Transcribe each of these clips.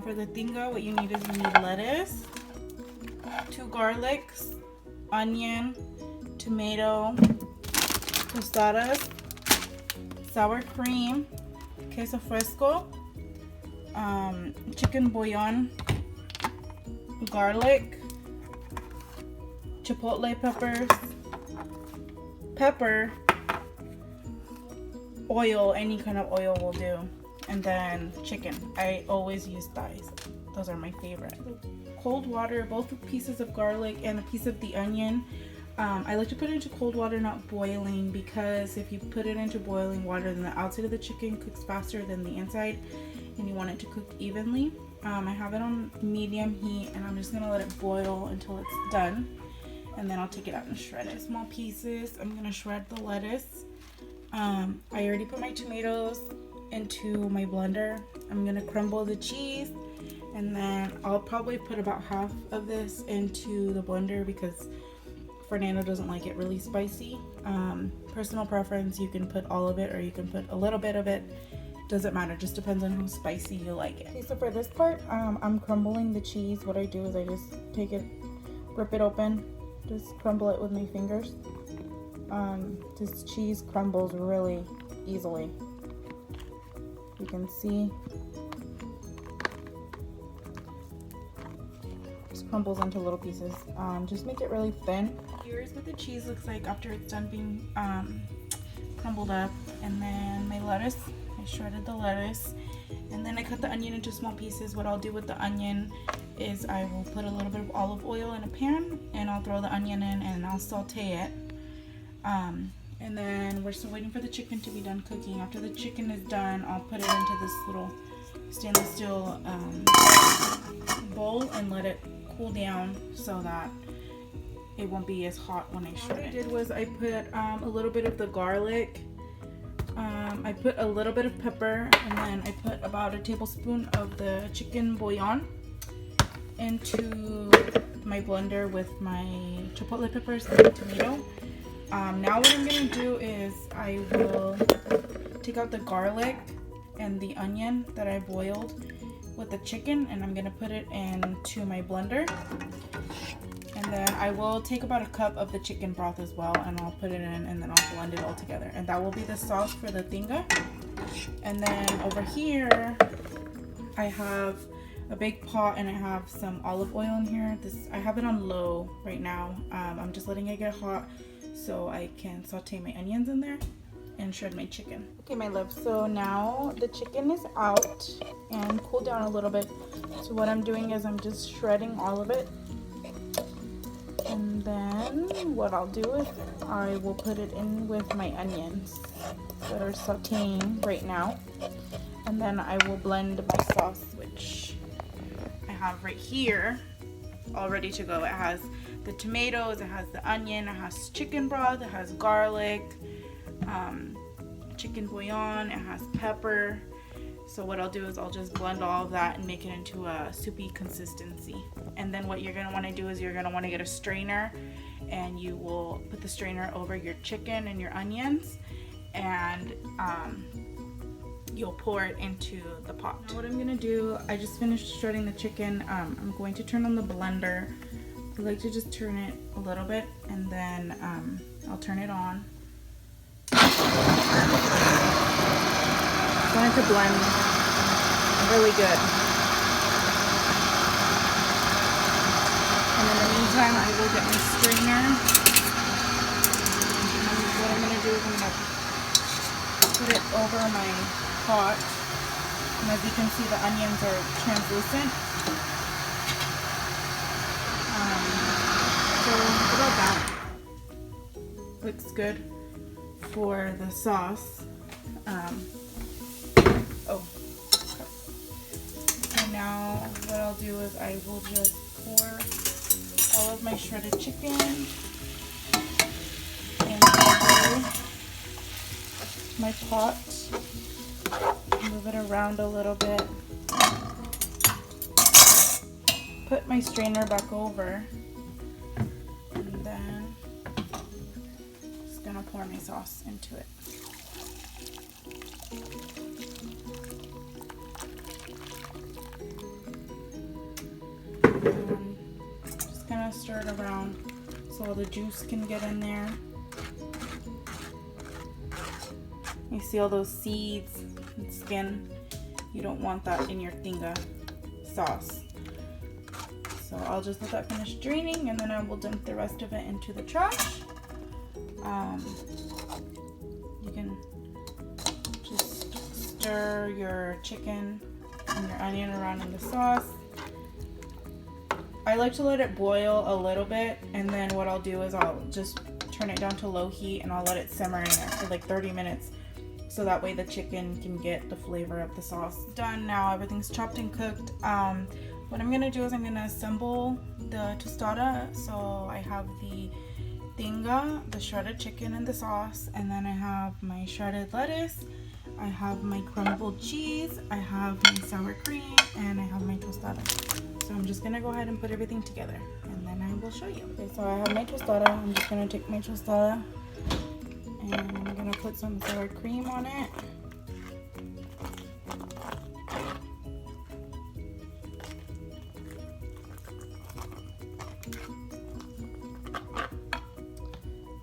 For the tinga, what you need is you need lettuce, 2 garlics, onion, tomato, tostadas, sour cream, queso fresco, chicken bouillon, garlic, chipotle peppers, pepper, oil, any kind of oil will do, and then chicken. I always use thighs. Those are my favorite. Cold water, both pieces of garlic and a piece of the onion. I like to put it into cold water, not boiling, because if you put it into boiling water, then the outside of the chicken cooks faster than the inside, and you want it to cook evenly. I have it on medium heat, and I'm just gonna let it boil until it's done, and then I'll take it out and shred it. Small pieces. I'm gonna shred the lettuce. I already put my tomatoes into my blender. I'm gonna crumble the cheese, and then I'll probably put about half of this into the blender because Fernando doesn't like it really spicy. Personal preference, you can put all of it or you can put a little bit of it. Doesn't matter, just depends on how spicy you like it. Okay, so for this part, I'm crumbling the cheese. What I do is I just take it, rip it open, just crumble it with my fingers. This cheese crumbles really easily. You can see just crumbles into little pieces. Just make it really thin. Here's what the cheese looks like after it's done being crumbled up. And then my lettuce, I shredded the lettuce, and then I cut the onion into small pieces. What I'll do with the onion is I will put a little bit of olive oil in a pan, and I'll throw the onion in and I'll saute it. And then we're still waiting for the chicken to be done cooking. After the chicken is done, I'll put it into this little stainless steel bowl and let it cool down so that it won't be as hot when I shred it. What I did was I put a little bit of the garlic, I put a little bit of pepper, and then I put about a tablespoon of the chicken bouillon into my blender with my chipotle peppers and tomato. Now what I'm going to do is I will take out the garlic and the onion that I boiled with the chicken, and I'm going to put it into my blender. And then I will take about a cup of the chicken broth as well, and I'll put it in, and then I'll blend it all together. And that will be the sauce for the tinga. And then over here, I have a big pot, and I have some olive oil in here. I have it on low right now. I'm just letting it get hot so I can saute my onions in there and shred my chicken. Okay, my love, so now the chicken is out and cooled down a little bit. So what I'm doing is I'm just shredding all of it. And then what I'll do is I will put it in with my onions that are sauteing right now. And then I will blend my sauce, which I have right here, all ready to go. It has the tomatoes, it has the onion, it has chicken broth, it has garlic, chicken bouillon, it has pepper. So what I'll do is I'll just blend all of that and make it into a soupy consistency. And then what you're going to want to do is you're going to want to get a strainer, and you will put the strainer over your chicken and your onions, and you'll pour it into the pot. Now what I'm going to do, I just finished shredding the chicken. I'm going to turn on the blender. I like to just turn it a little bit, and then I'll turn it on. I want it to blend really good. And in the meantime, I will get my strainer. And what I'm going to do is I'm going to put it over my pot. And as you can see, the onions are translucent. So about that. Looks good for the sauce. So now what I'll do is I will just pour all of my shredded chicken into my pot, move it around a little bit, put my strainer back over, and then just gonna pour my sauce into it. stir it around so all the juice can get in there. You see all those seeds and skin? You don't want that in your tinga sauce. So I'll just let that finish draining, and then I will dump the rest of it into the trash. You can just stir your chicken and your onion around in the sauce. I like to let it boil a little bit, and then what I'll do is I'll just turn it down to low heat and I'll let it simmer in there for like 30 minutes. So that way the chicken can get the flavor of the sauce. Done now, everything's chopped and cooked. What I'm gonna do is I'm gonna assemble the tostada. So I have the tinga, the shredded chicken and the sauce, and then I have my shredded lettuce, I have my crumbled cheese, I have my sour cream, and I have my tostada. So I'm just gonna go ahead and put everything together, and then I will show you. Okay, so I have my tostada. I'm just gonna take my tostada and I'm gonna put some sour cream on it.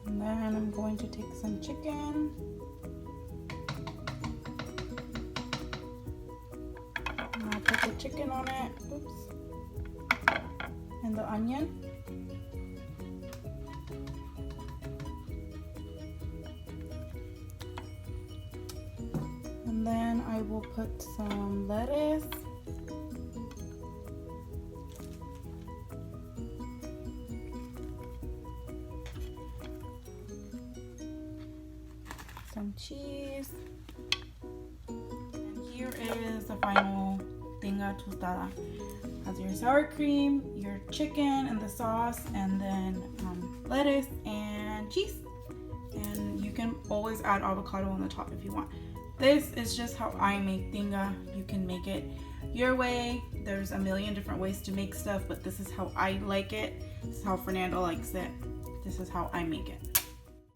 And then I'm going to take some chicken. And I'll put the chicken on it. Oops. And the onion. And then I will put some lettuce. Some cheese. And here is the final tinga tostada. Has your sour cream, your chicken and the sauce, and then lettuce and cheese. And you can always add avocado on the top if you want. This is just how I make tinga. You can make it your way. There's a million different ways to make stuff, but this is how I like it. This is how Fernando likes it. This is how I make it.